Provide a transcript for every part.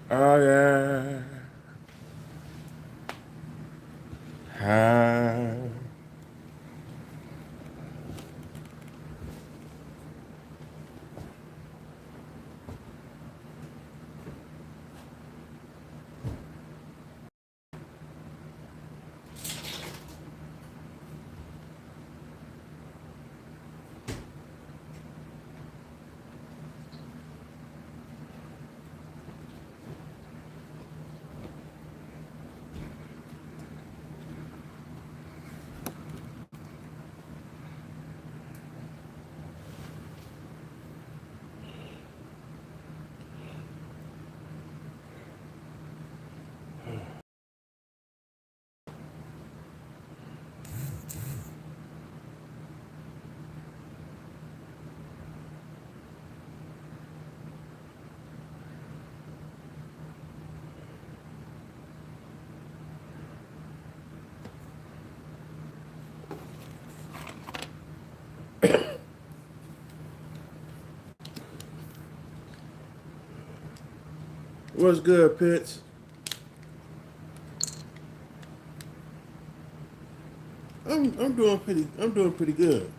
Oh yeah. Ah. What's good, Pitts? I'm doing pretty good.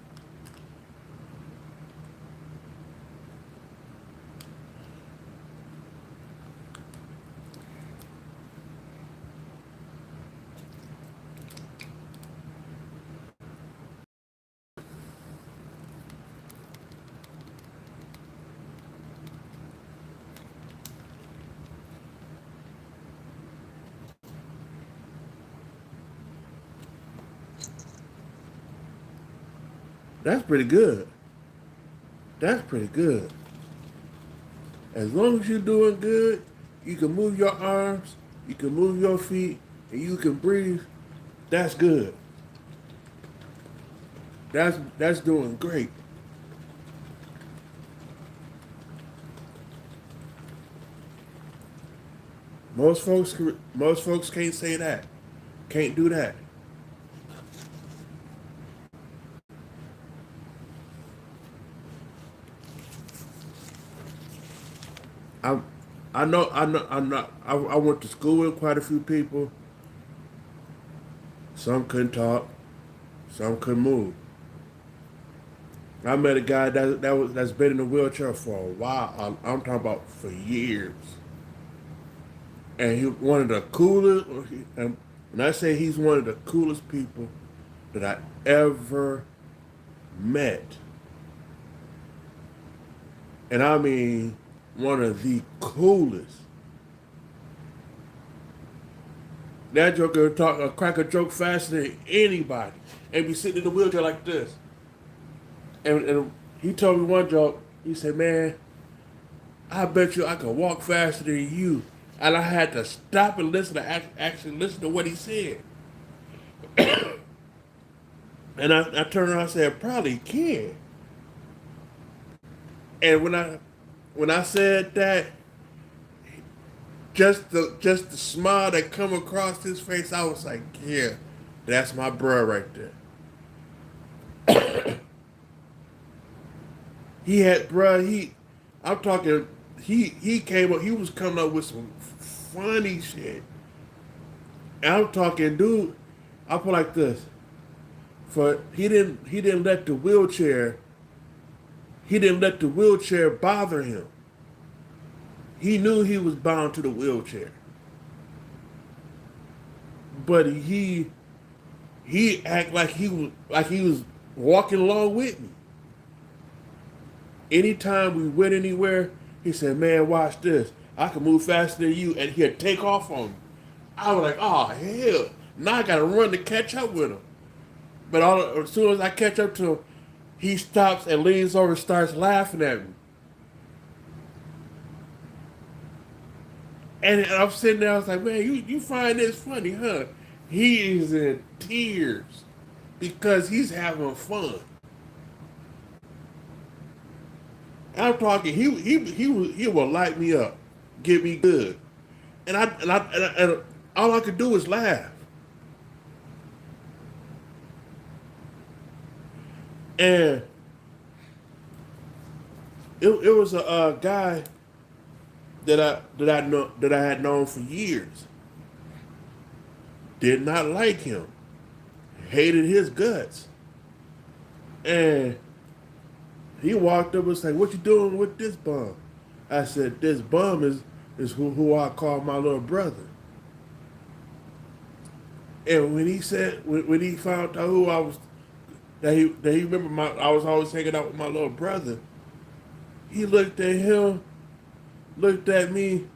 That's pretty good. That's pretty good. As long as you're doing good, you can move your arms, you can move your feet, and you can breathe. That's good. That's doing great. Most folks can't say that. Can't do that. I I went to school with quite a few people. Some couldn't talk, some couldn't move. I met a guy that's been in a wheelchair for a while. I'm talking about for years, and he one of the coolest. And when I say he's one of the coolest people that I ever met, and I mean one of the coolest. That joker talk crack a joke faster than anybody, and be sitting in the wheelchair like this. And he told me one joke. He said, "Man, I bet you I could walk faster than you." And I had to stop and listen to actually listen to what he said. And I turned around and said, "Probably can." And when I said that, just the smile that come across his face, I was like, "Yeah, that's my bro right there." He had, bro. I'm talking. He came up. He was coming up with some funny shit. And I'm talking, dude. I put like this. For he didn't let the wheelchair. He didn't let the wheelchair bother him. He knew he was bound to the wheelchair, but he act like he was walking along with me. Anytime we went anywhere, he said, "Man, watch this. I can move faster than you," and he'd take off on me. I was like, "Oh hell!" Now I gotta run to catch up with him. But as soon as I catch up to him, he stops and leans over and starts laughing at me. And I'm sitting there, I was like, "Man, you find this funny, huh?" He is in tears because he's having fun. I'm talking. He will light me up, get me good, and all I could do was laugh. And it was a guy that I had known for years did not like him, hated his guts, and he walked up and said, "What you doing with this bum?" I said, "This bum is who I call my little brother." And when he said when he found out who I was, that he remembered I was always hanging out with my little brother. He looked at him, looked at me,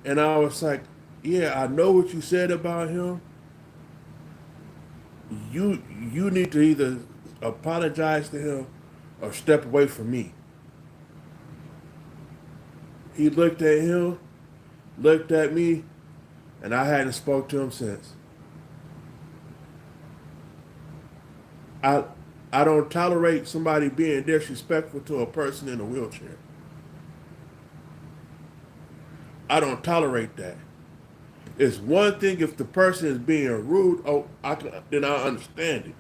and I was like, "Yeah, I know what you said about him. You need to either apologize to him or step away from me." He looked at him, looked at me, and I hadn't spoke to him since. I I don't tolerate somebody being disrespectful to a person in a wheelchair. I don't tolerate that. It's one thing if the person is being rude. Oh, then I understand it.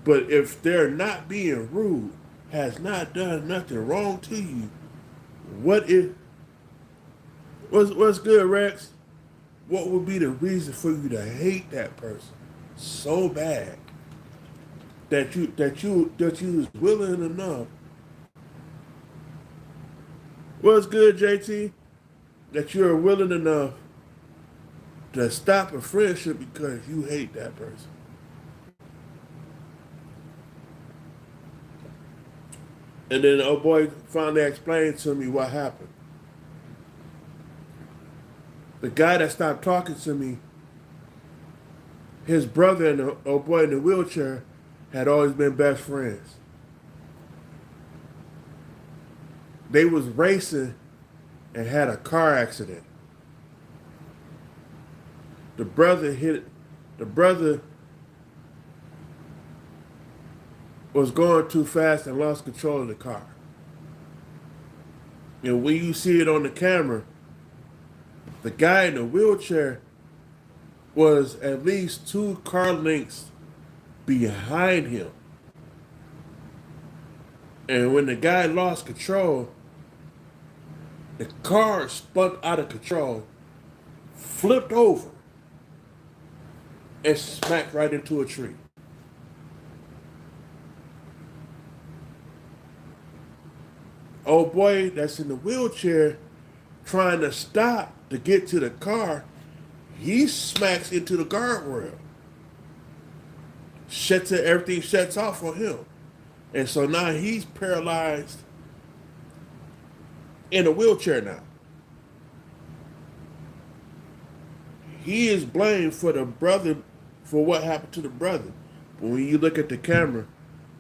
But if they're not being rude, has not done nothing wrong to you, what is what's good, Rex? What would be the reason for you to hate that person so bad that you was willing enough? What's good, JT? That you're willing enough to stop a friendship because you hate that person. And then oh boy finally explained to me what happened. The guy that stopped talking to me, his brother and the old boy in the wheelchair had always been best friends. They was racing and had a car accident. The brother hit the brother was going too fast and lost control of the car. And when you see it on the camera, the guy in the wheelchair was at least 2 car lengths behind him. And when the guy lost control, the car spun out of control, flipped over, and smacked right into a tree. Old boy that's in the wheelchair trying to stop to get to the car, he smacks into the guardrail. Everything shuts off on him. And so now he's paralyzed in a wheelchair now. He is blamed for the brother, for what happened to the brother. But when you look at the camera,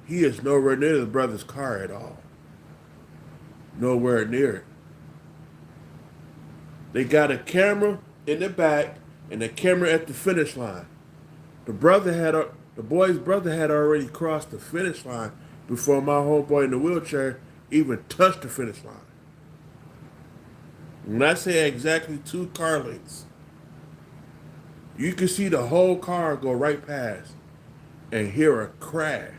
he is nowhere near the brother's car at all. Nowhere near it. They got a camera in the back and a camera at the finish line. The boy's brother had already crossed the finish line before my homeboy in the wheelchair even touched the finish line. When I say exactly 2 car lengths, you can see the whole car go right past and hear a crash.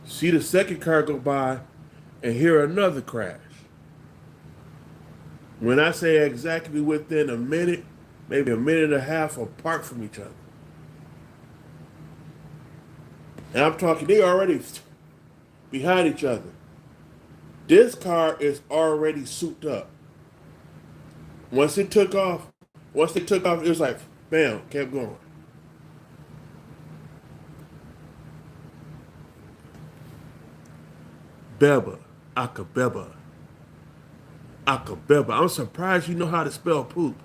See the second car go by and hear another crash. When I say exactly within a minute, maybe a minute and a half apart from each other. And I'm talking, they already behind each other. This car is already souped up. Once it took off, once they took off, it was like, bam, kept going. Beba, Akabeba, Akabeba. I'm surprised you know how to spell poop.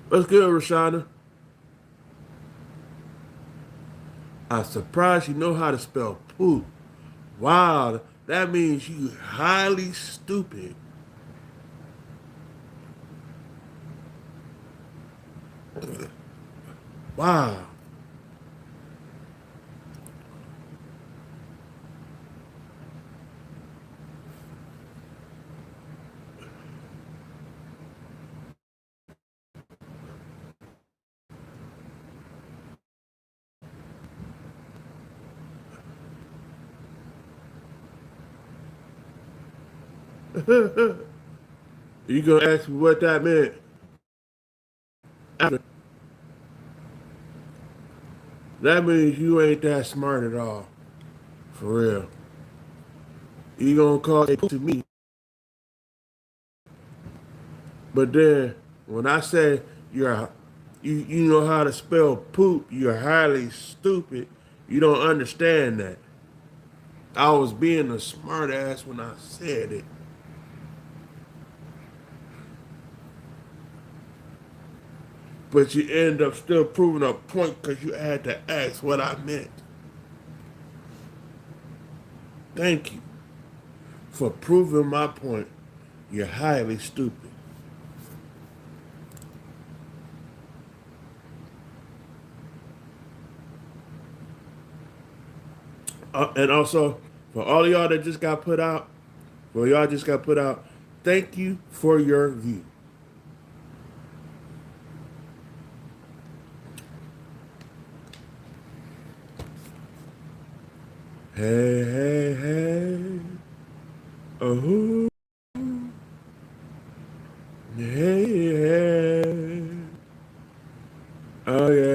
What's good, Rashana? I'm surprised you know how to spell poop. Wow, that means you highly stupid. Wow. You gonna ask me what that meant? After that means you ain't that smart at all. For real. You gonna call it to me. But then when I say you know how to spell poop, you're highly stupid. You don't understand that. I was being a smart ass when I said it. But you end up still proving a point because you had to ask what I meant. Thank you for proving my point. You're highly stupid. And also, for all of y'all that just got put out, for y'all just got put out, thank you for your view. Hey, hey, hey. Oh, hey, hey. Oh, yeah.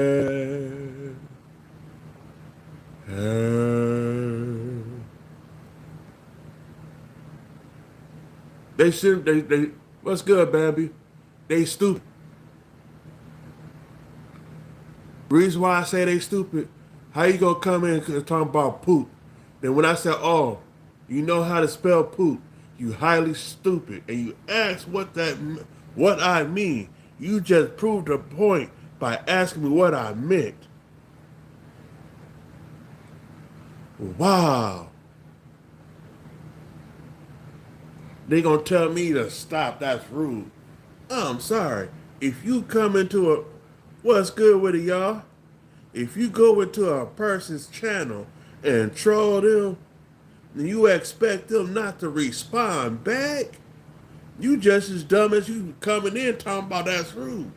They should, what's good, baby? They stupid. Reason why I say they stupid, how you gonna come in and talk about poop? Then when I say, oh, you know how to spell poop, you highly stupid, and you ask what I mean. You just proved a point by asking me what I meant. Wow. They gonna tell me to stop. That's rude. I'm sorry. If you come into a, what's good with it, y'all? If you go into a person's channel and troll them, and you expect them not to respond back, you just as dumb as you coming in talking about that's rude.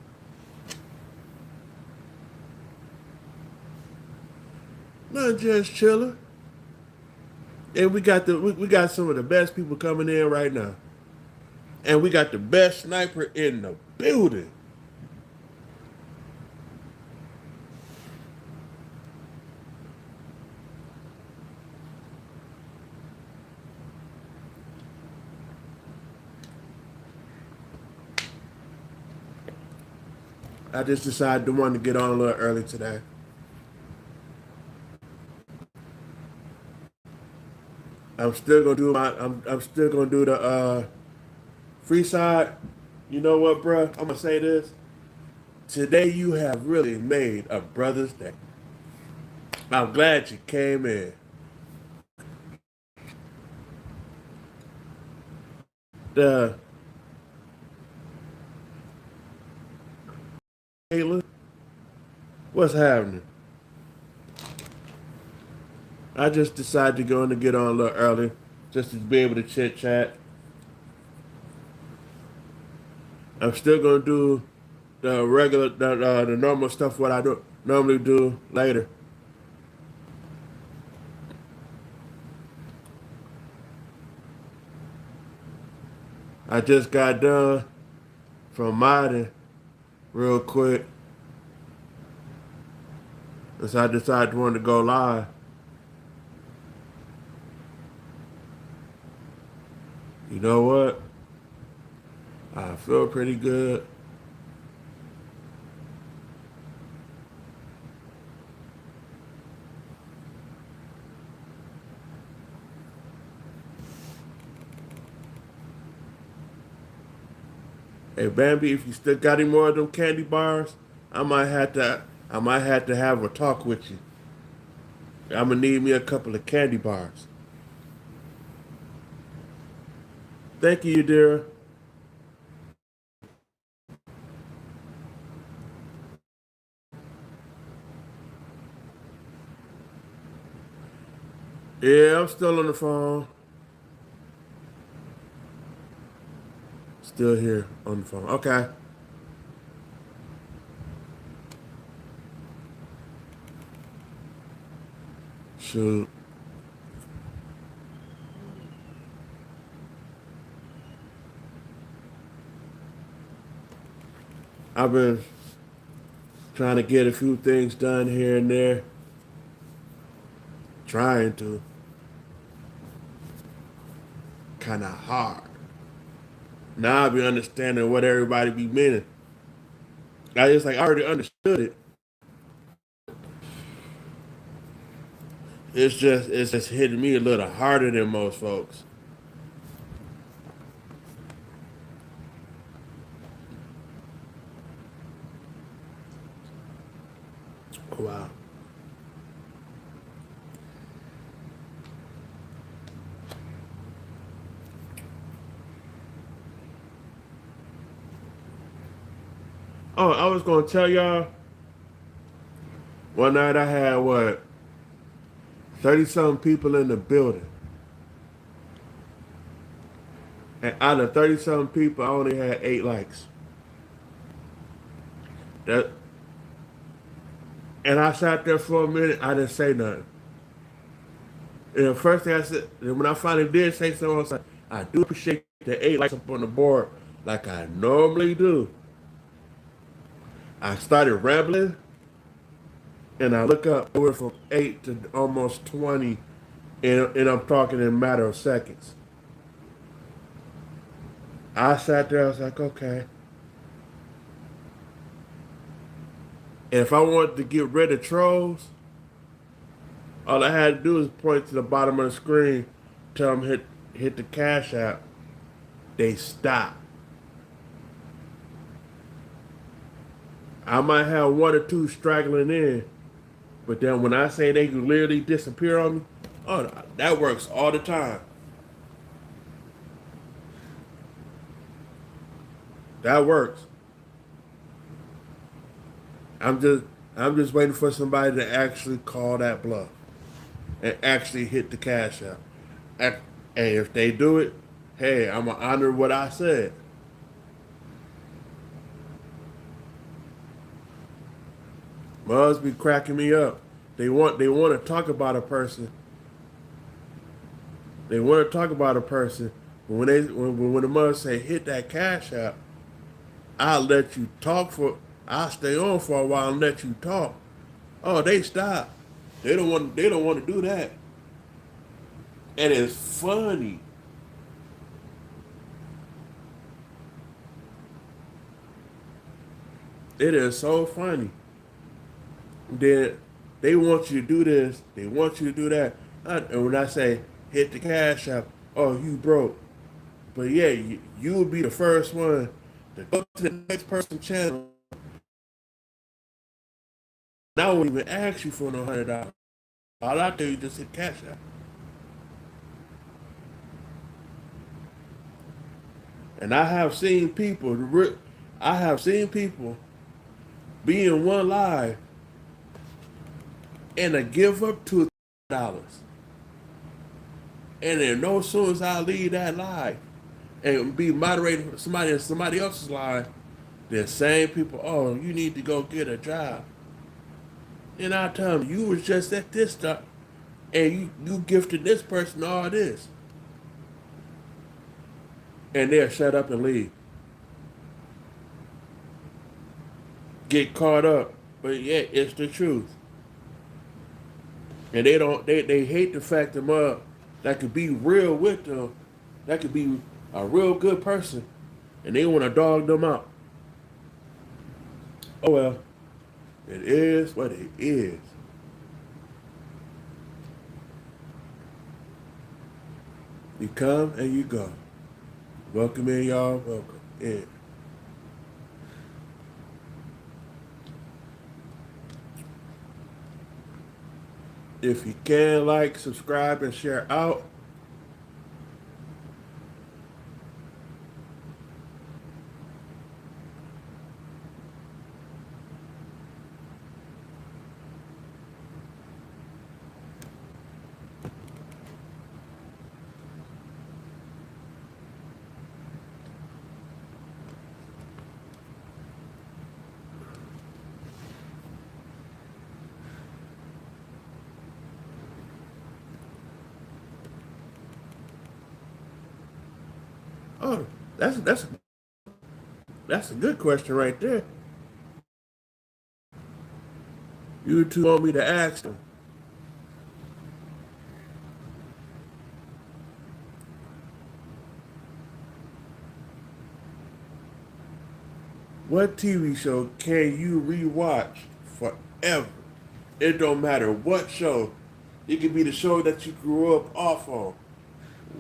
Not just chilling. And we got some of the best people coming in right now. And we got the best sniper in the building. I just decided to want to get on a little early today. I'm still gonna do the free side. You know what, bruh? I'm gonna say this. Today you have really made a brother's day. I'm glad you came in. The Caitlin, what's happening? I just decided to go in and get on a little early, just to be able to chit chat. I'm still gonna do the normal stuff what I do normally do later. I just got done from modding real quick, and so I decided to want to go live. You know what? I feel pretty good. Hey Bambi, if you still got any more of them candy bars, I might have to have a talk with you. I'm gonna need me a couple of candy bars. Thank you, dear. Yeah, I'm still on the phone. Still here on the phone. Okay. Shoot. I've been trying to get a few things done here and there. Trying to. Kind of hard. Now I be understanding what everybody be meaning. I just like I already understood it. It's just hitting me a little harder than most folks. Wow. Oh, I was gonna tell y'all one night I had what 30 something people in the building. And out of 30 something people I only had 8 likes. That and I sat there for a minute, I didn't say nothing. And the first thing I said, and when I finally did say something, I was like, I do appreciate the 8 likes up on the board like I normally do. I started rambling and I look up, it went from 8 to almost 20, and I'm talking in a matter of seconds. I sat there, I was like, okay. And if I wanted to get rid of trolls, all I had to do was point to the bottom of the screen, tell them hit the cash app. They stop. I might have one or two straggling in, but then when I say they can literally disappear on me, oh, that works all the time. That works. I'm just I'm just waiting for somebody to actually call that bluff and actually hit the cash app. And if they do it, hey, I'm gonna honor what I said. Must be cracking me up. They want to talk about a person. They want to talk about a person. But when the mother say hit that cash app, I'll let you talk for. I'll stay on for a while and let you talk. Oh, they stop. They don't want. They don't want to do that. And it's funny. It is so funny. Then they want you to do this. They want you to do that. And when I say hit the cash app, oh, you broke. But yeah, you would be the first one to go to the next person's channel. And I won't even ask you for no $100. All I do is just hit cash app. And I have seen people be in one live and to give up $2,000. And then no sooner as I leave that live and be moderating for somebody in somebody else's live, the same people, oh, you need to go get a job. And I tell them, you was just at this stuff and you gifted this person all this. And they'll shut up and leave. Get caught up. But yeah, it's the truth. And they hate the fact that that could be real with them, that could be a real good person, and they want to dog them out. Oh well, it is what it is. You come and you go. Welcome in, y'all. Welcome in. If you can, like, subscribe, and share out. Oh, that's that's a good question right there. You two want me to ask them, what TV show can you rewatch forever? It don't matter what show. It could be the show that you grew up off on.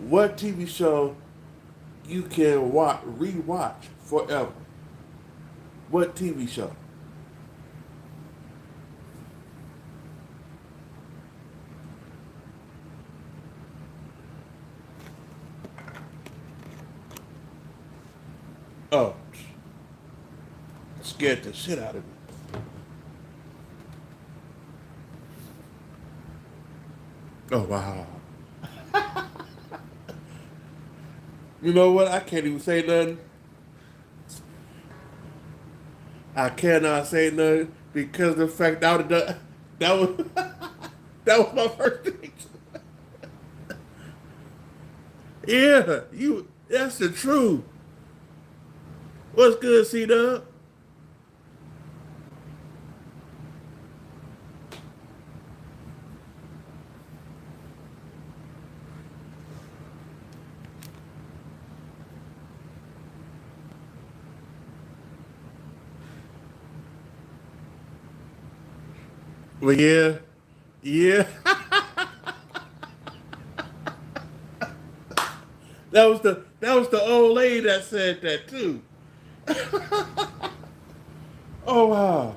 What TV show you can rewatch forever? What TV show? Oh, scared the shit out of me. Oh wow. You know what? I can't even say nothing. I cannot say nothing because of the fact that was that was my first thing. Yeah, you. That's the truth. What's good, C Dub? Well, yeah, yeah. That was the old lady that said that too. Oh wow.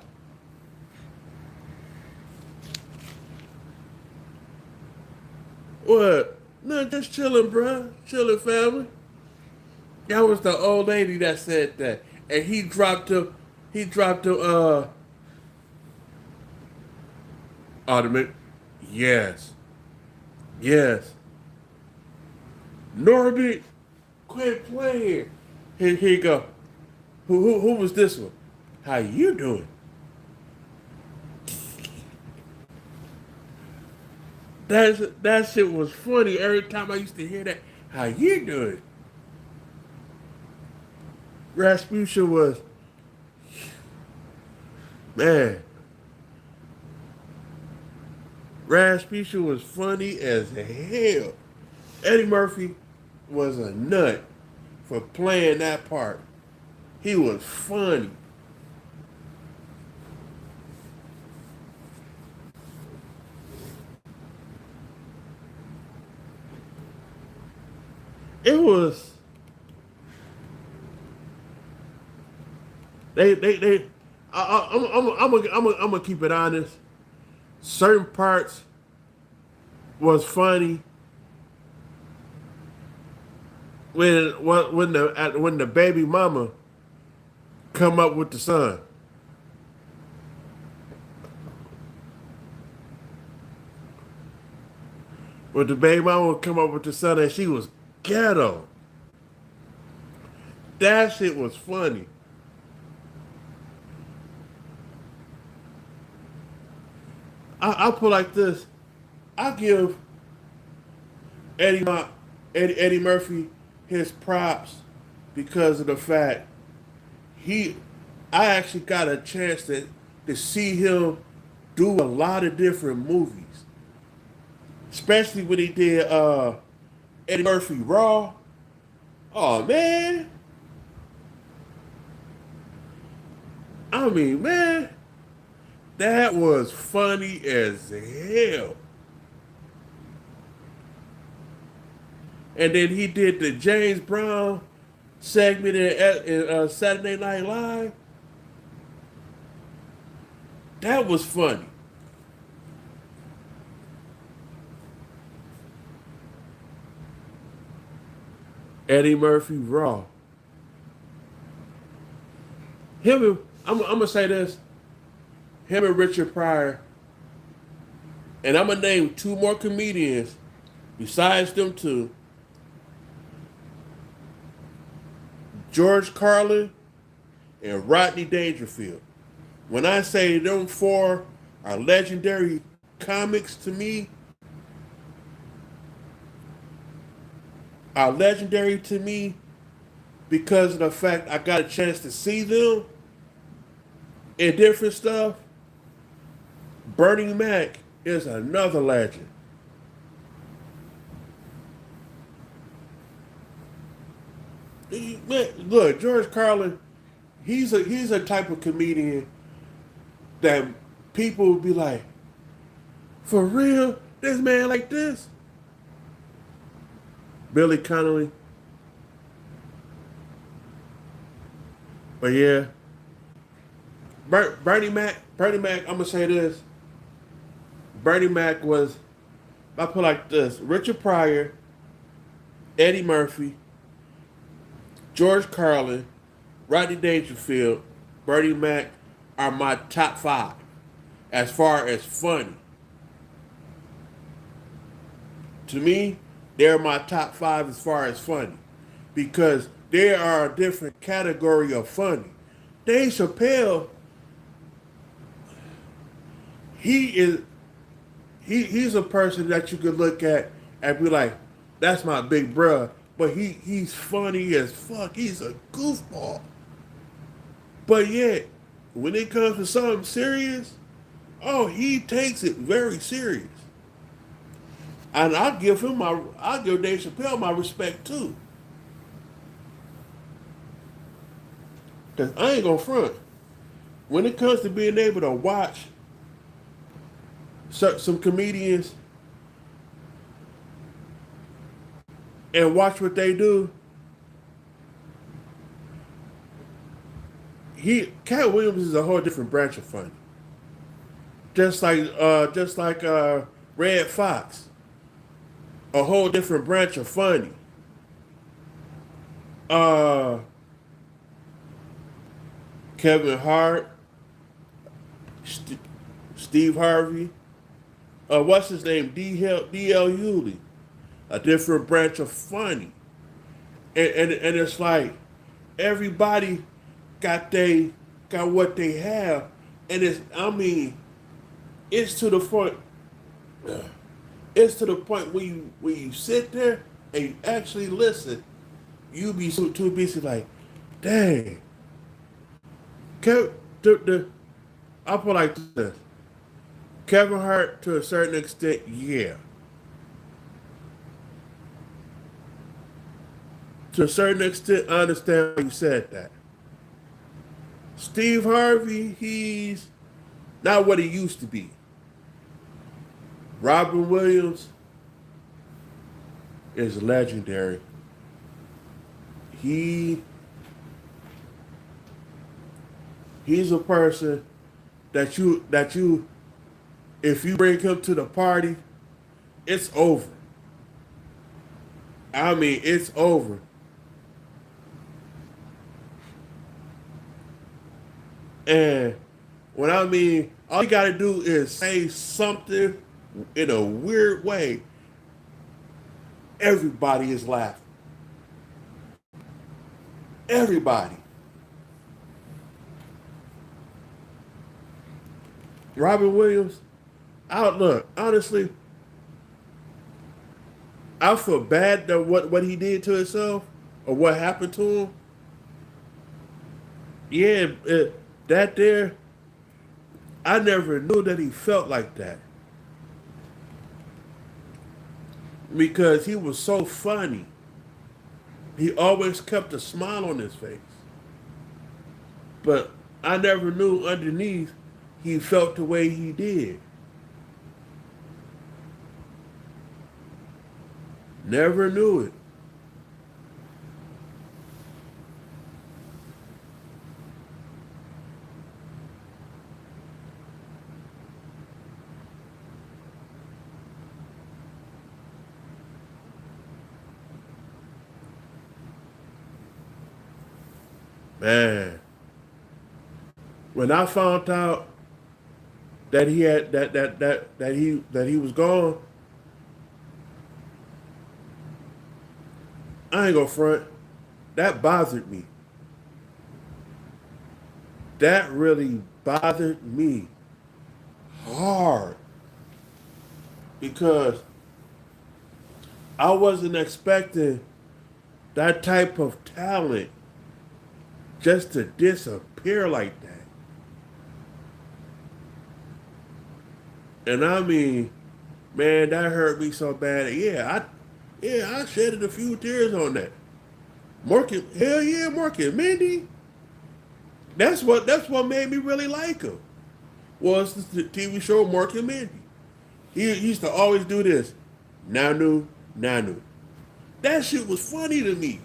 What? No, just chilling, bruh. Chilling, family. That was the old lady that said that, and he dropped him. He dropped him. Ottoman. Yes, yes. Norbit, quit playing. Here you go. Who was this one? How you doing? That shit was funny every time I used to hear that. How you doing? Rasputia was, man. Rasputia was funny as hell. Eddie Murphy was a nut for playing that part. He was funny. It was they. I'm gonna keep it honest. Certain parts was funny when the baby mama come up with the son. When the baby mama would come up with the son and she was ghetto. That shit was funny. I put like this. I give Eddie, Eddie Murphy his props because of the fact he I actually got a chance to see him do a lot of different movies. Especially when he did Eddie Murphy Raw. Oh man. I mean, man, that was funny as hell. And then he did the James Brown segment in Saturday Night Live. That was funny. Eddie Murphy Raw. Him and I'm gonna say this. Him and Richard Pryor, and I'm gonna name two more comedians besides them two. George Carlin and Rodney Dangerfield. When I say them four are legendary comics to me, are legendary to me because of the fact I got a chance to see them in different stuff. Bernie Mac is another legend. Man, look, George Carlin, he's a type of comedian that people would be like, for real, this man like this. Billy Connolly, but yeah, Bernie Mac. I'm gonna say this. Bernie Mac was, I put like this: Richard Pryor, Eddie Murphy, George Carlin, Rodney Dangerfield, Bernie Mac are my top five as far as funny. To me, they're my top five as far as funny because they are a different category of funny. Dave Chappelle, he is he's a person that you could look at and be like, that's my big bruh. But he's funny as fuck. He's a goofball. But yet, when it comes to something serious, oh, he takes it very serious. And I'll give Dave Chappelle my respect too. Cause I ain't gonna front. When it comes to being able to watch some comedians and watch what they do, Cat Williams is a whole different branch of funny. Just like Red Fox, a whole different branch of funny. Uh, Kevin Hart, St- Steve Harvey, what's his name? D.L. Hewley, a different branch of funny, and it's like everybody got what they have, and it's to the point. It's to the point when you sit there and you actually listen, you be so too busy like, dang. The I put like this. Kevin Hart to a certain extent, yeah. To a certain extent, I understand why you said that. Steve Harvey, he's not what he used to be. Robin Williams is legendary. He he's a person that you if you bring him to the party, it's over. I mean, it's over. And when I mean, all you gotta do is say something in a weird way. Everybody is laughing. Everybody. Robin Williams, look, honestly, I feel bad that what he did to himself or what happened to him. Yeah, that there, I never knew that he felt like that because he was so funny. He always kept a smile on his face. But I never knew underneath he felt the way he did. Never knew it. Man, when I found out that he had that he was gone, I ain't gonna front. That bothered me. That really bothered me hard because I wasn't expecting that type of talent just to disappear like that. And I mean, man, that hurt me so bad. I shedded a few tears on that. Hell yeah, Mark and Mindy. That's what made me really like him. Was the TV show Mark and Mindy. He used to always do this. Nanu, Nanu. That shit was funny to me.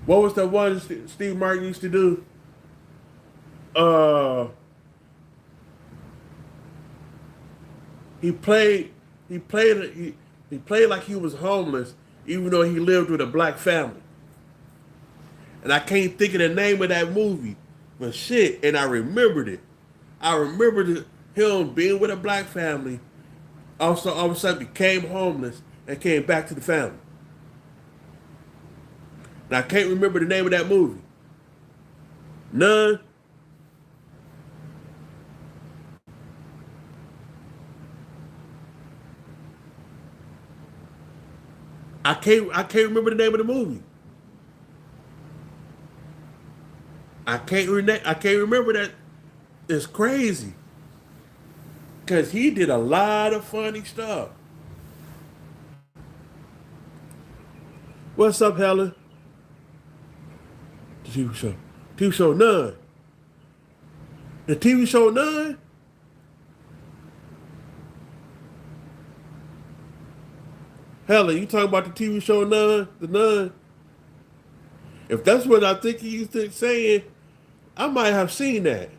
What was the one Steve Martin used to do? Uh, he played he played like he was homeless, even though he lived with a black family. And I can't think of the name of that movie, but shit, and I remembered it. I remembered him being with a black family. Also, all of a sudden became homeless and came back to the family. And I can't remember the name of that movie. None. I can't remember the name of the movie. I can't remember that. It's crazy. Cause he did a lot of funny stuff. What's up, Helen? The TV show. TV show None. The TV show None? Helen, you talking about the TV show None? The Nun? If that's what I think you think saying, I might have seen that.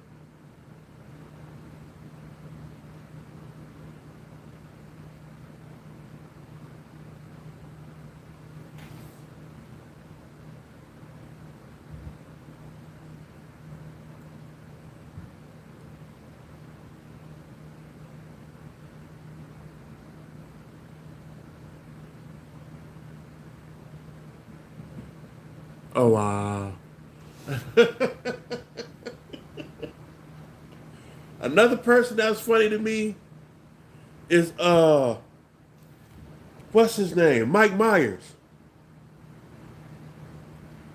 Oh wow. Another person that's funny to me is what's his name? Mike Myers.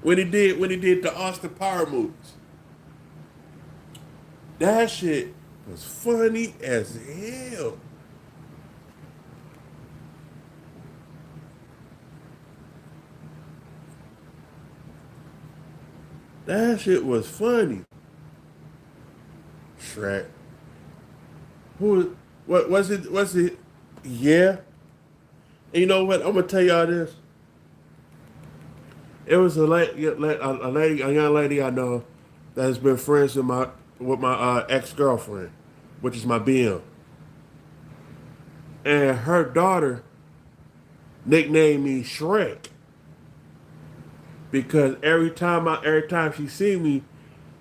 When he did the Austin Power movies. That shit was funny as hell. That shit was funny. Shrek. Who? What was it? Was it? Yeah. And you know what? I'm gonna tell y'all this. It was a young lady I know that has been friends with my ex girlfriend, which is my BM, and her daughter nicknamed me Shrek because every time she see me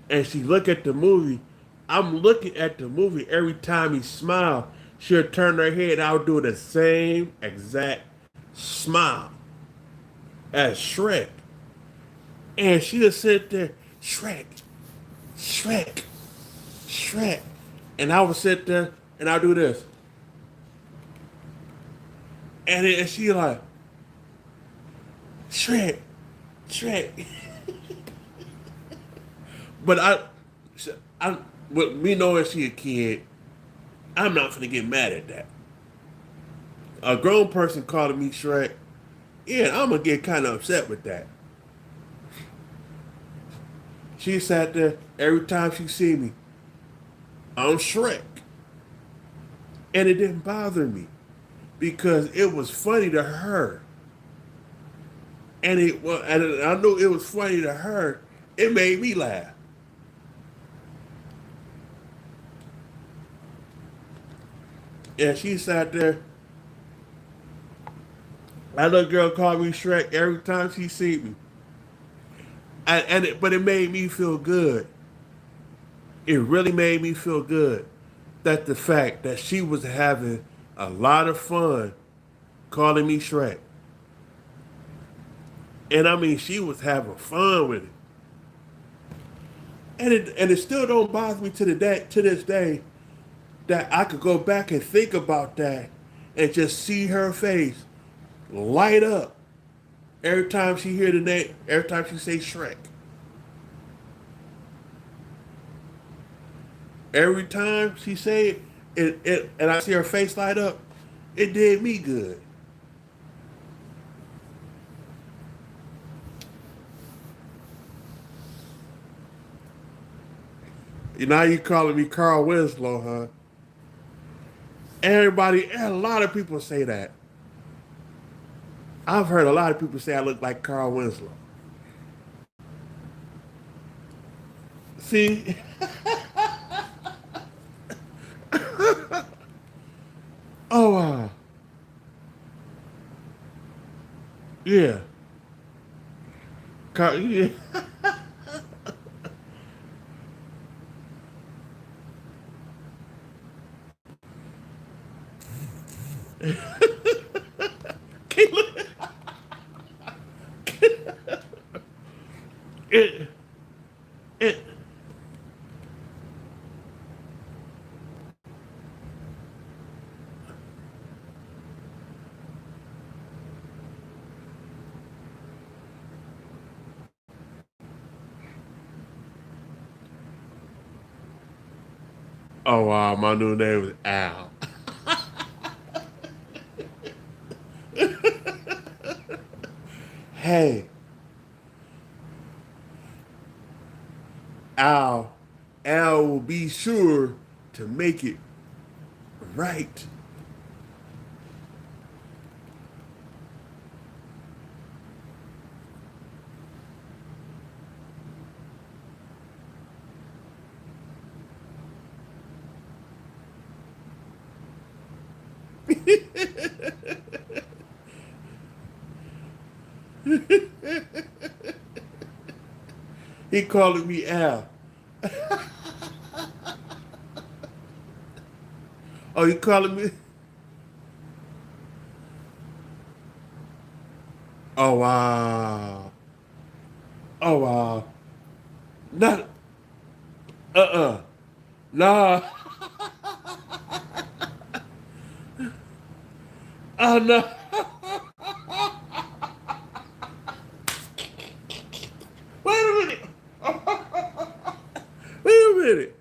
and she look at the movie, I'm looking at the movie. Every time he smile, she'll turn her head. I'll do the same exact smile as Shrek, and she'll sit there, Shrek, Shrek, Shrek, and I would sit there and I'll do this, and she like Shrek, Shrek, but I, with me knowing she a kid, I'm not gonna get mad at that. A grown person calling me Shrek, yeah, I'm gonna get kind of upset with that. She sat there every time she see me, I'm Shrek, and it didn't bother me because it was funny to her, and I knew it was funny to her. It made me laugh, and she sat there. That little girl called me Shrek every time she see me, but it made me feel good. It really made me feel good that the fact that she was having a lot of fun calling me Shrek. And I mean, she was having fun with it. And it still don't bother me to this day that I could go back and think about that and just see her face light up Every time she hear the name, every time she say Shrek, every time she say it, and I see her face light up, it did me good. Now you calling me Carl Winslow, huh? Everybody, a lot of people say that. I've heard a lot of people say I look like Carl Winslow. See, oh, yeah, Carl, yeah. it, it, oh wow, my new name is Al. Hey, Al, Al will be sure to make it right. He calling me Al. Oh, you calling me? Oh wow. Oh wow. Not uh-uh. Nah. Oh no. Wait a minute. Wait a minute.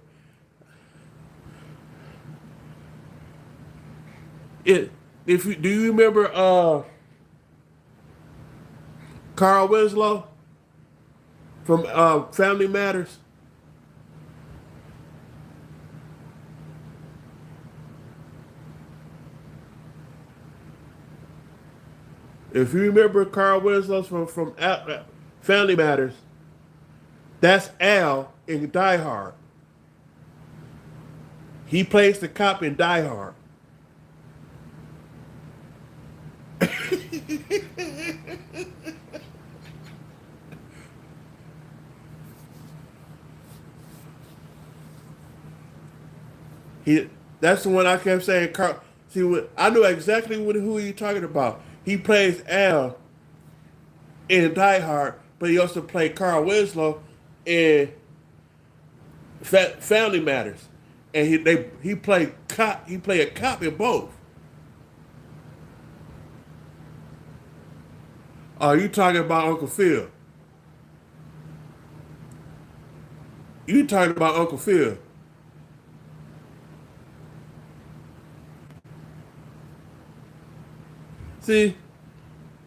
It if you do you remember Carl Winslow from Family Matters? If you remember Carl Winslow from Family Matters, that's Al in Die Hard. He plays the cop in Die Hard. He that's the one I kept saying. Carl, see, I knew exactly who you talking about. He plays Al in Die Hard, but he also played Carl Winslow in Family Matters, and he played cop. He played a cop in both. Are you talking about Uncle Phil? You talking about Uncle Phil? See,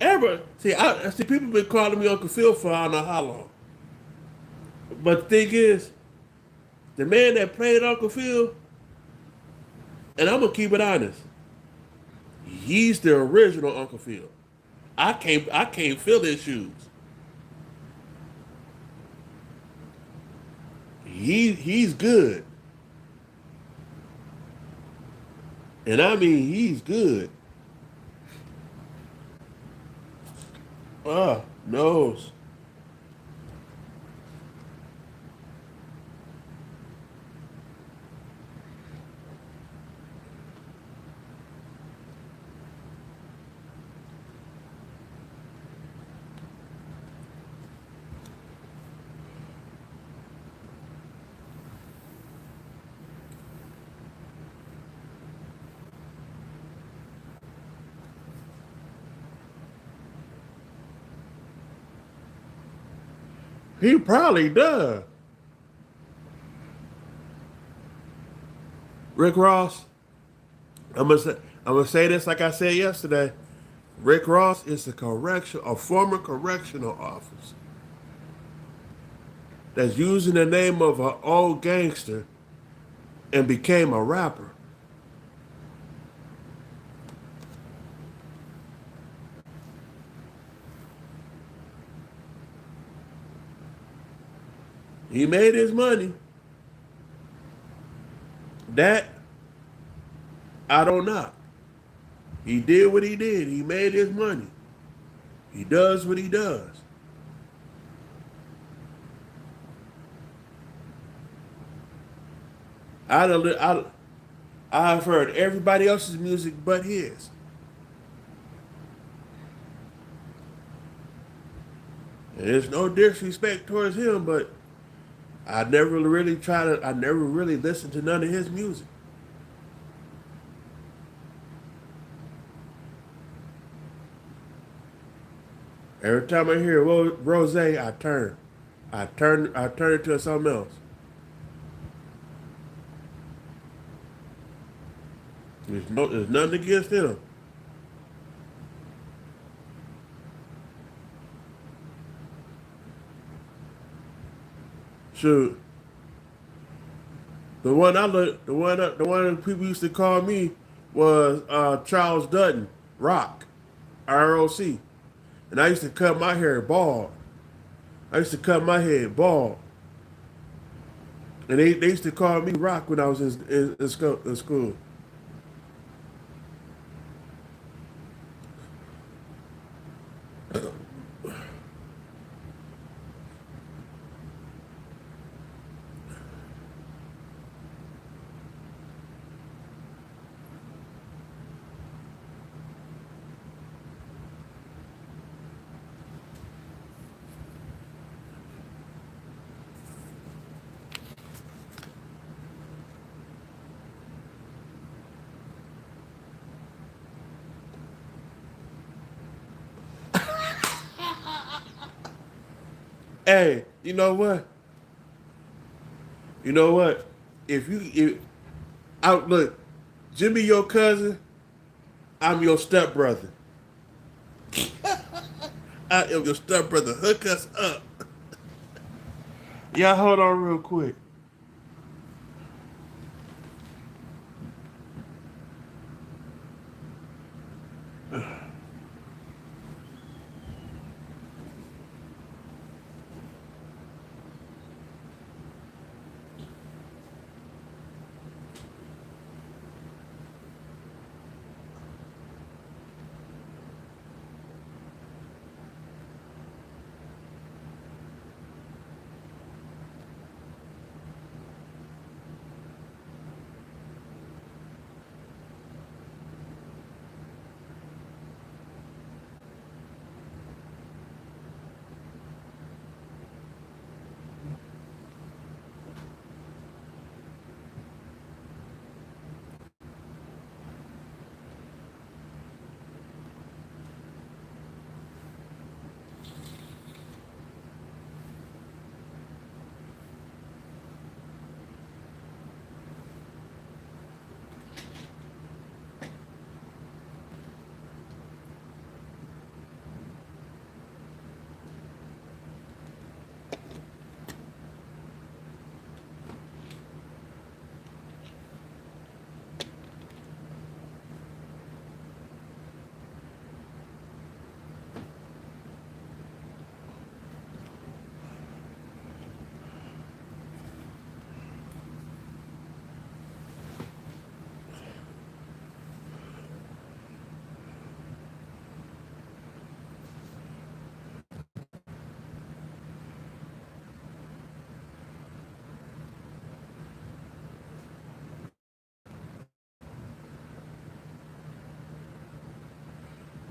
ever see? I see people been calling me Uncle Phil for I don't know how long. But the thing is, the man that played Uncle Phil, and I'm gonna keep it honest, he's the original Uncle Phil. I can't fill his shoes. He's good, and I mean he's good. Knows. He probably does. Rick Ross, I'm gonna say, I'm gonna say this like I said yesterday. Rick Ross is a former correctional officer that's using the name of an old gangster and became a rapper. He made his money. That I don't know. He did what he did. He made his money. He does what he does. I don't. I've heard everybody else's music but his. And there's no disrespect towards him, but I never really listened to none of his music. Every time I hear Rose, I turn it to something else. There's nothing against him. Shoot, the one that people used to call me was Charles Dutton, Rock, ROC, and I used to cut my hair bald. I used to cut my head bald, and they used to call me Rock when I was in school. Hey, you know what? You know what? If out look, Jimmy your cousin, I'm your stepbrother. I am your stepbrother. Hook us up. Y'all hold on real quick.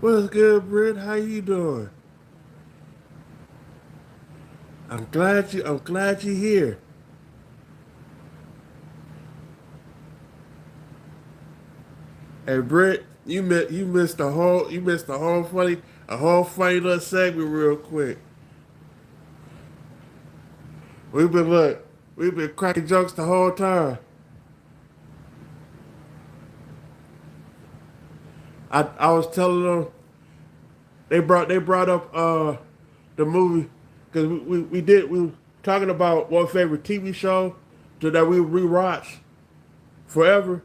What's good, Britt? How you doing? I'm glad you're here. Hey, Britt, you missed a whole funny little segment real quick. We've been we've been cracking jokes the whole time. I was telling them they brought up the movie because we were talking about one favorite TV show that we rewatch forever,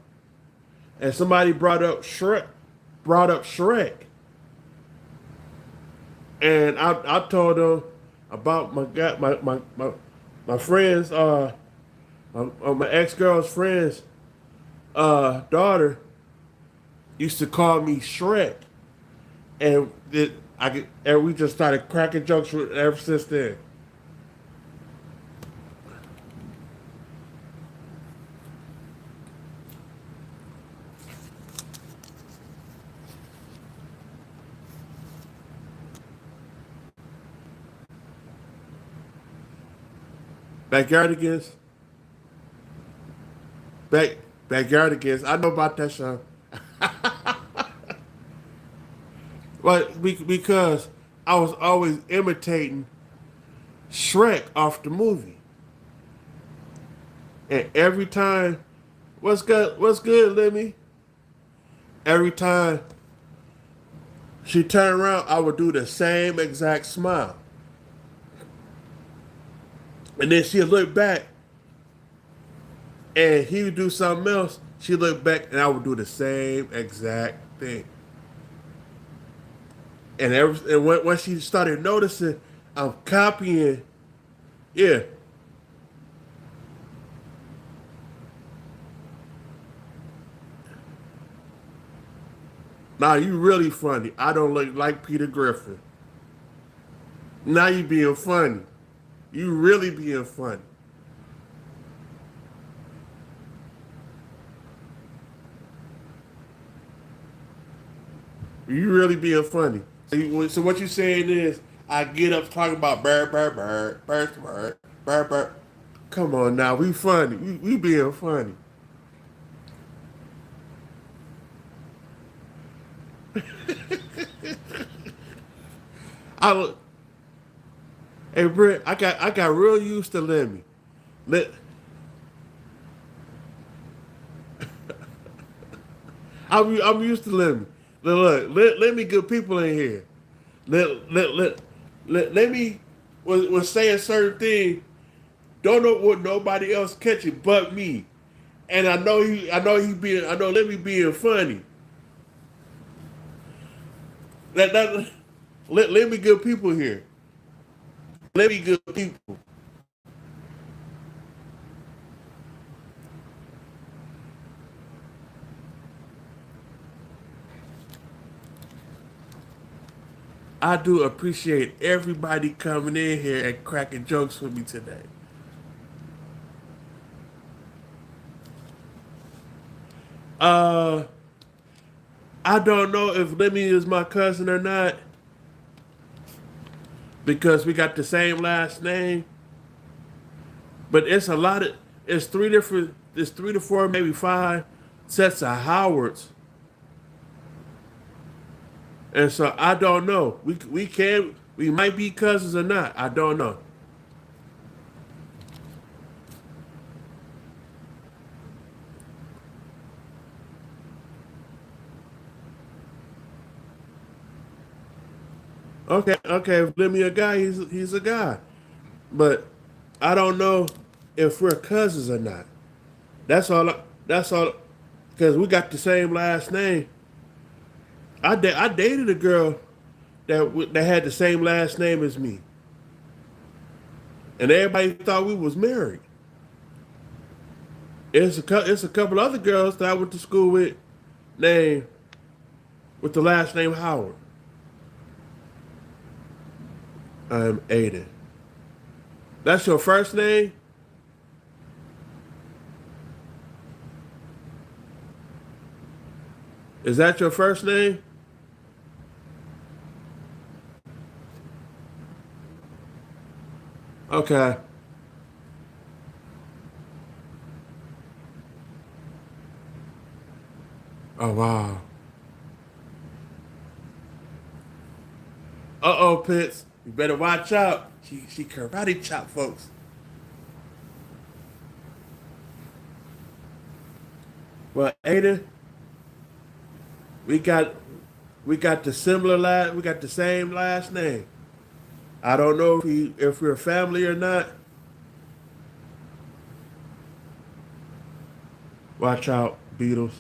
and somebody brought up Shrek, and I told them about my friends my ex girl's friends daughter used to call me Shrek, and and we just started cracking jokes ever since then. Backyardigans, back Backyardigans. I know about that show, but because I was always imitating Shrek off the movie, and every time, what's good, Lemmy? Every time she turned around, I would do the same exact smile, and then she'd look back, and he would do something else. She'd look back, and I would do the same exact thing. And when she started noticing, I'm copying. Yeah, now you really funny. I don't look like Peter Griffin. Now you being funny. You really being funny. You really being funny. So what you saying is, I get up talking about bird, bird, bird, bird, bird, bird, bird. Come on now, we funny. We being funny. I look, hey Britt, I got real used to Lemmy. Let I'm used to Lemmy. Let me good people in here. Let me was saying certain things. Don't know what nobody else catching but me. And I know let me being funny. That let me good people here. Let me good people. I do appreciate everybody coming in here and cracking jokes with me today. Uh, I don't know if Lemmy is my cousin or not because we got the same last name, but it's three to four, maybe five sets of Howards, and so I don't know. We might be cousins or not. I don't know. Okay. If Lemmy a guy, he's a guy, but I don't know if we're cousins or not. That's all. That's all. Because we got the same last name. I dated a girl that had the same last name as me, and everybody thought we was married. It's a couple other girls that I went to school with, name with the last name Howard. I'm Aiden. That's your first name? Is that your first name? Okay. Oh wow. Uh oh, Pitts. You better watch out. She karate chop folks. Well, Aiden, we got we got the similar last we got the same last name. I don't know if we're family or not. Watch out, Beatles.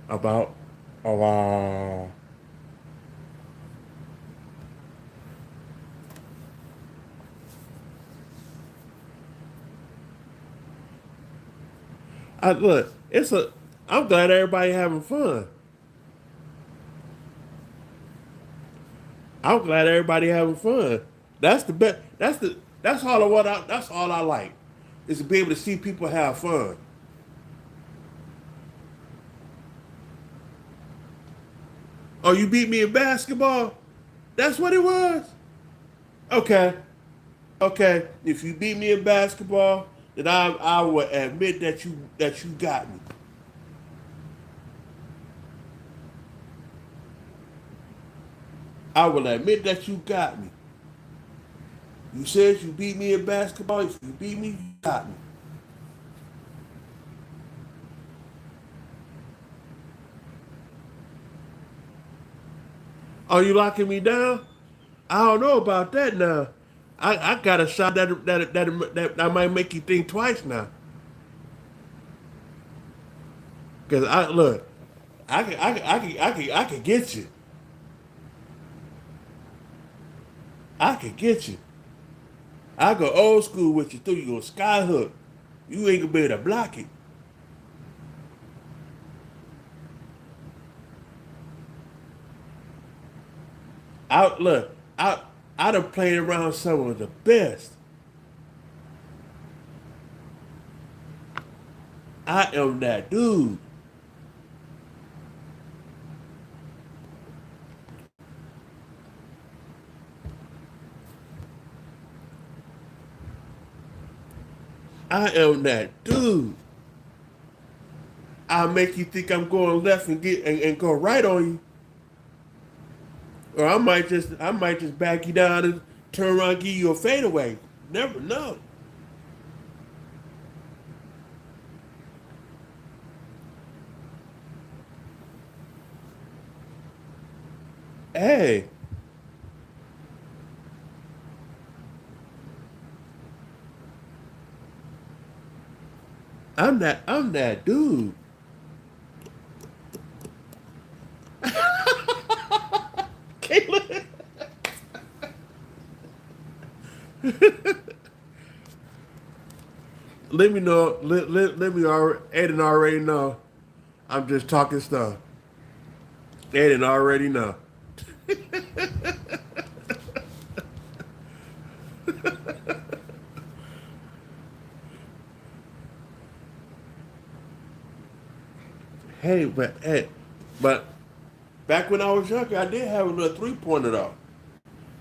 About a while. I look, it's a I'm glad everybody having fun. I'm glad everybody having fun. That's the best. That's all I want. That's all I like is to be able to see people have fun. Oh, you beat me in basketball? That's what it was. Okay, okay. If you beat me in basketball, then I will admit that you got me. I will admit that you got me. You said you beat me in basketball. If you beat me, you got me. Are you locking me down? I don't know about that now. I got a shot that might make you think twice now. Cause I look, I can get you. I can get you. I go old school with you too. You go sky hook. You ain't gonna be able to block it. Out look, out I done played around some of the best. I am that dude. I am that dude. I'll make you think I'm going left and go right on you. Or I might just back you down and turn around and give you a fadeaway. Never know. Hey, I'm that dude. Caitlin. Let me know. Let me already. Aiden already know. I'm just talking stuff. Aiden already know. But back when I was younger, I did have a little 3-pointer though.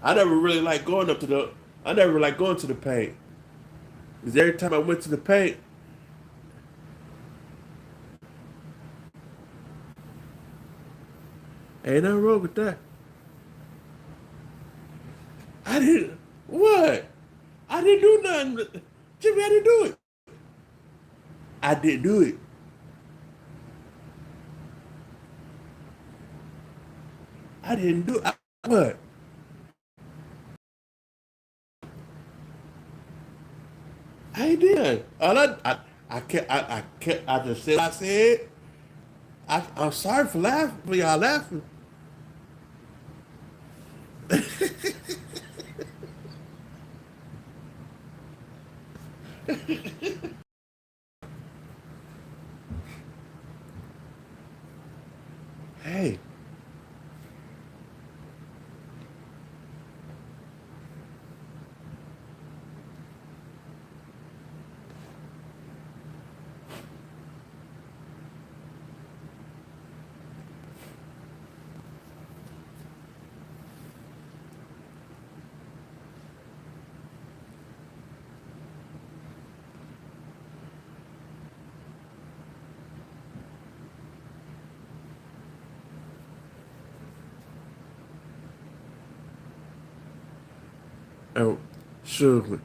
I never really liked going up to the. I never liked going to the paint. Because every time I went to the paint, ain't nothing wrong with that. I didn't. What? I didn't do nothing. Jimmy, I didn't do it. I didn't do it. I didn't do it. What? I ain't did. I just said I said. I'm sorry for laughing. For y'all laughing. Hey, oh, sure.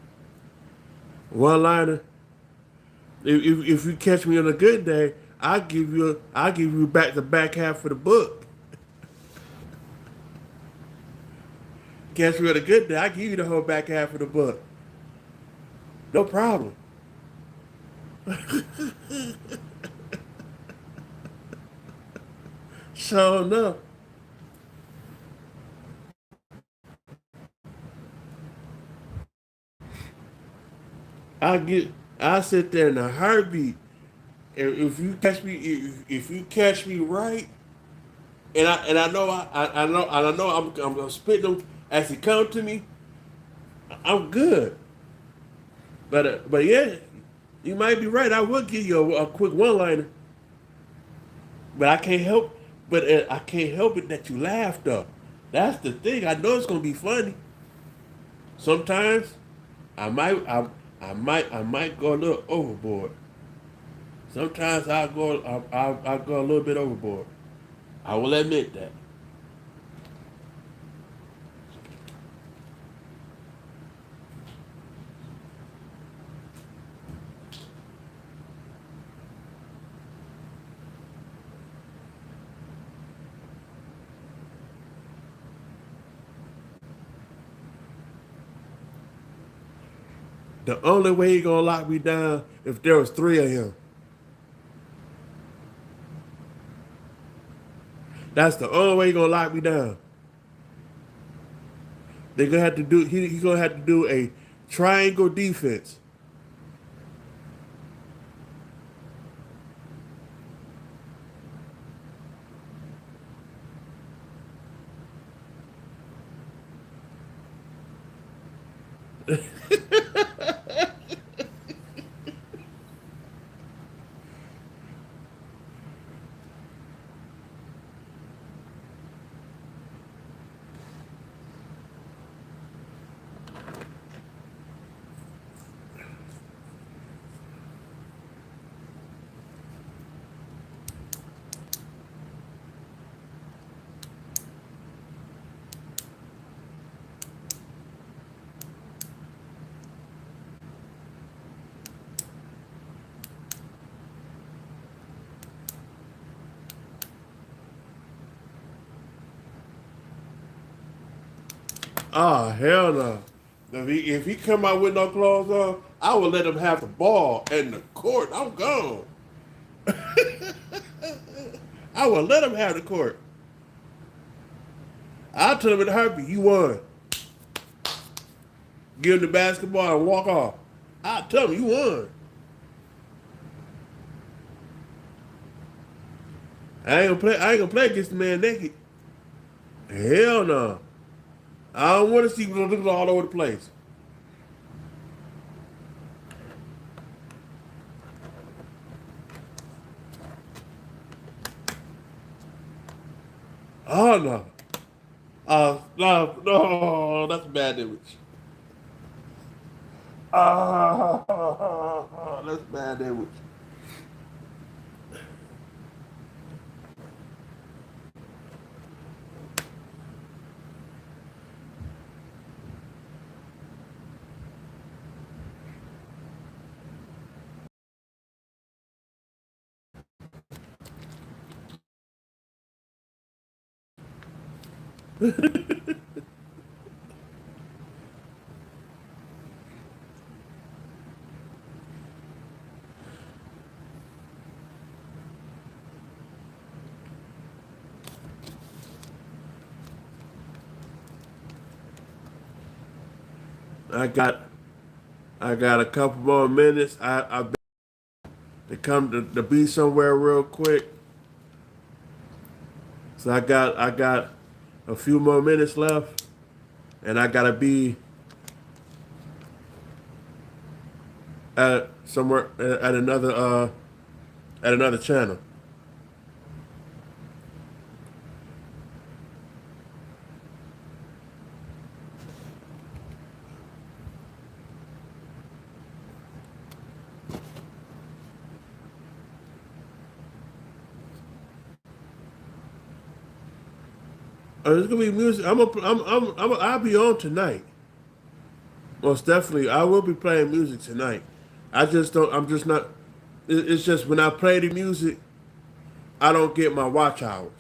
One liner. If you catch me on a good day, I give you back the back half of the book. Catch me on a good day, I give you the whole back half of the book. No problem. So no, I get I sit there in a heartbeat. And if you catch me right, and I know I know I'm spitting them as he come to me, I'm good. But yeah, you might be right. I will give you a quick one liner, but I can't help I can't help it that you laugh though. That's the thing. I know it's gonna be funny. Sometimes I might I might go a little overboard. Sometimes I go a little bit overboard. I will admit that. The only way he gonna lock me down if there was three of him. That's the only way he gonna lock me down. They gonna have to do. He gonna have to do a triangle defense. Oh hell no! If he come out with no clothes on, I will let him have the ball and the court. I'm gone. I will let him have the court. I'll tell him in a heartbeat, you won. Give him the basketball and walk off. I'll tell him you won. I ain't gonna play against the man naked. Hell no. I don't want to see you looking all over the place. Oh no. No, that's a bad image. That's bad image. I got I got a couple more minutes. I to come to be somewhere real quick. So I got a few more minutes left, and I gotta be at somewhere at another channel. It's gonna be music. I'll be on tonight. Most definitely, I will be playing music tonight. I just don't. I'm just not. It's just when I play the music. I don't get my watch hours.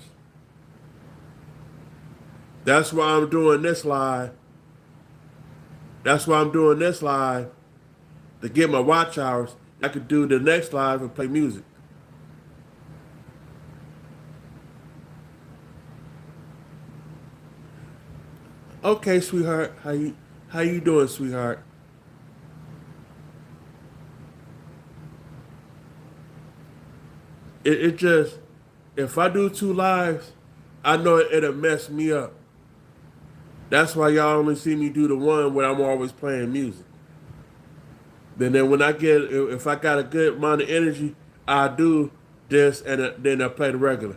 That's why I'm doing this live. That's why I'm doing this live to get my watch hours. I could do the next live and play music. Okay, sweetheart. How you doing, sweetheart? It just if I do two lives, I know it'll mess me up. That's why y'all only see me do the one where I'm always playing music. Then when I get if I got a good amount of energy, I do this and then I play the regular.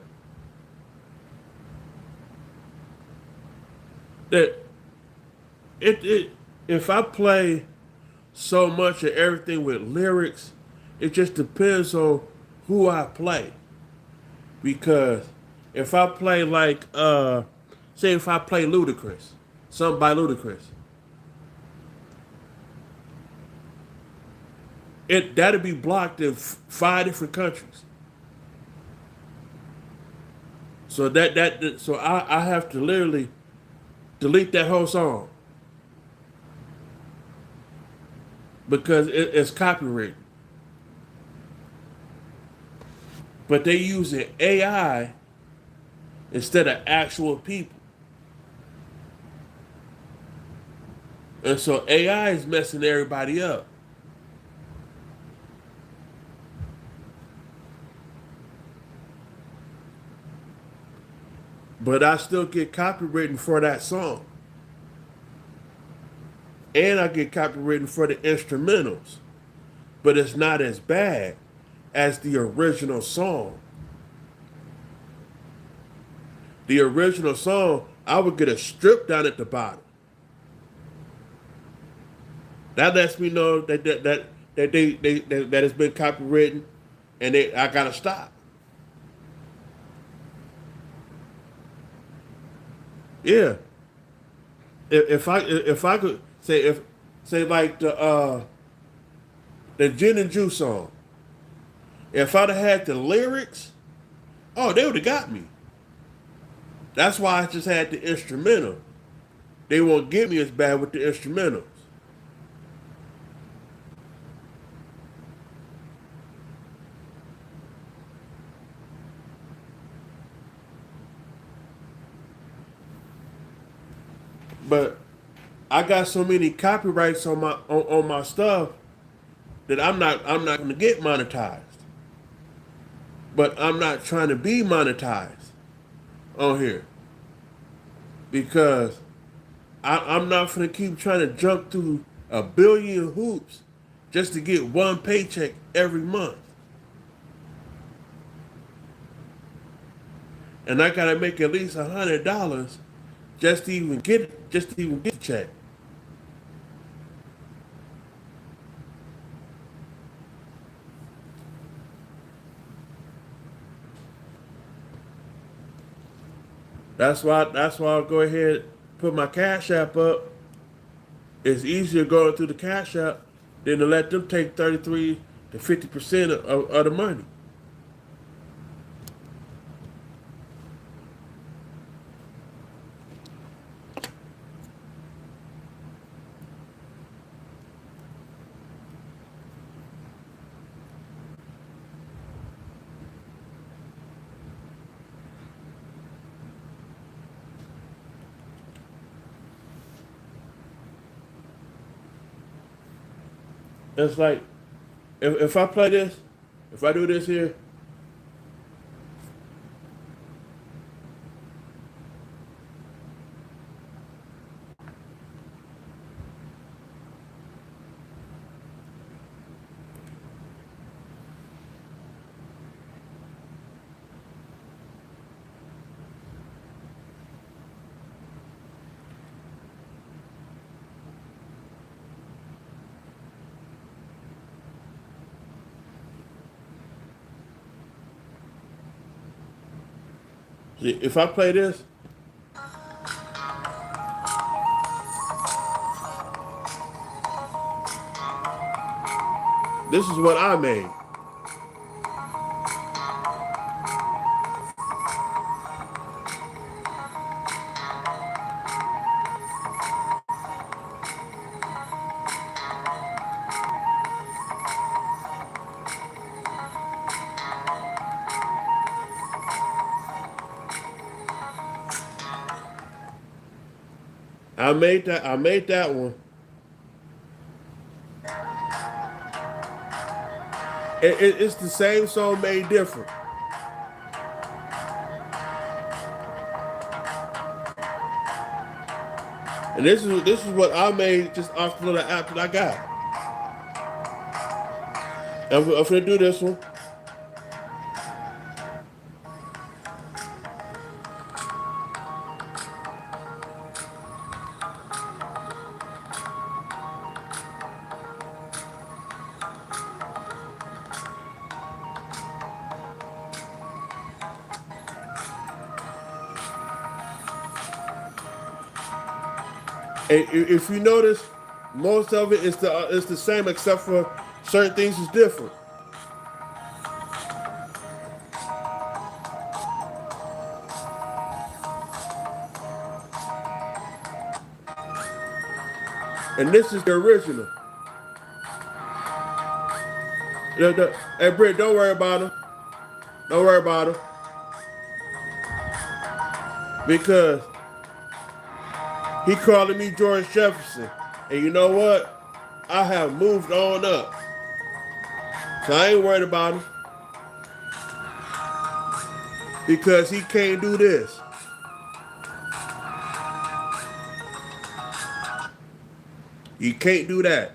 That it if I play so much of everything with lyrics, it just depends on who I play. Because if I play like say if I play Ludacris, something by Ludacris, it that'll be blocked in five different countries. So so I have to literally delete that whole song because it's copyrighted. But they using AI instead of actual people. And so AI is messing everybody up. But I still get copywritten for that song. And I get copywritten for the instrumentals. But it's not as bad as the original song. The original song, I would get a strip down at the bottom. That lets me know that it's been copywritten and I gotta stop. Yeah. If I could say if say like the gin and juice song. If I'd have had the lyrics, oh, they would have got me. That's why I just had the instrumental. They won't get me as bad with the instrumentals. But I got so many copyrights on my stuff that I'm not gonna get monetized. But I'm not trying to be monetized on here because I'm not gonna keep trying to jump through a billion hoops just to get one paycheck every month. And I gotta make at least $100 just to even get the check. That's why I'll go ahead put my cash app up. It's easier going through the cash app than to let them take 33 to 50% of the money. It's like if I play this, if I do this here, if I play this, this is what I made. I made that one. It's the same song made different. And this is what I made just off the little app that I got. I'm gonna do this one. And if you notice, most of it is the same except for certain things is different. And this is the original. Hey Britt, don't worry about him. Don't worry about him. Because he calling me George Jefferson. And you know what? I have moved on up. So I ain't worried about him. Because he can't do this. He can't do that.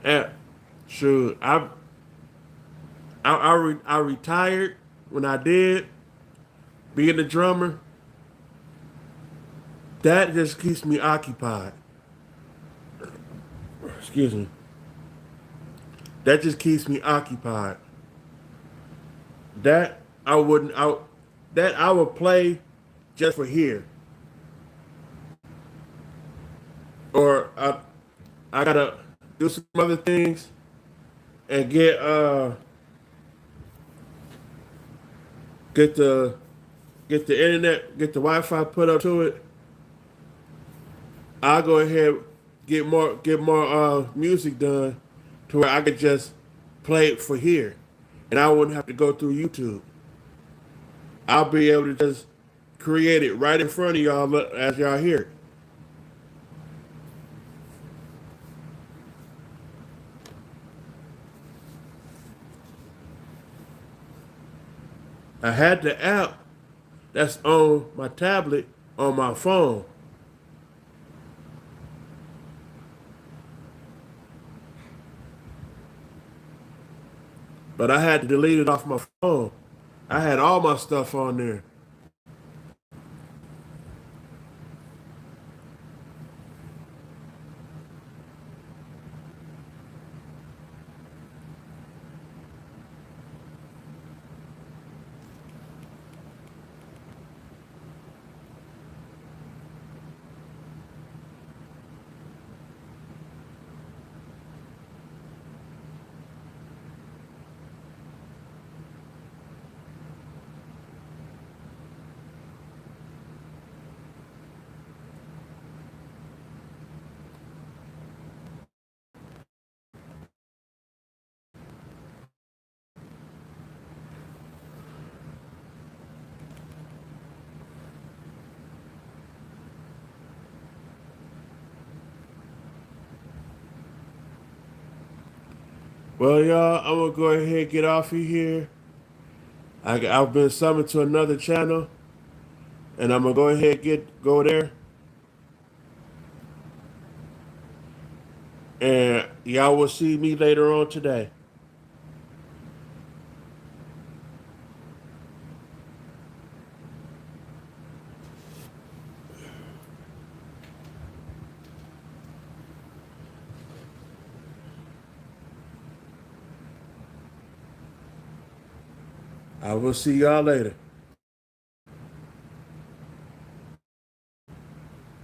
And shoot, I retired when I did being a drummer. That just keeps me occupied. Excuse me. That just keeps me occupied. That I wouldn't out. That I would play just for here, or I gotta do some other things and get the get the internet, get the Wi-Fi put up to it. I'll go ahead get more music done to where I could just play it for here, and I wouldn't have to go through YouTube. I'll be able to just create it right in front of y'all as y'all hear it. I had the app that's on my tablet on my phone, but I had to delete it off my phone. I had all my stuff on there. Well, y'all, I'm gonna go ahead and get off of here. I've been summoned to another channel, and I'm gonna go ahead and go there, and y'all will see me later on today. I will see y'all later.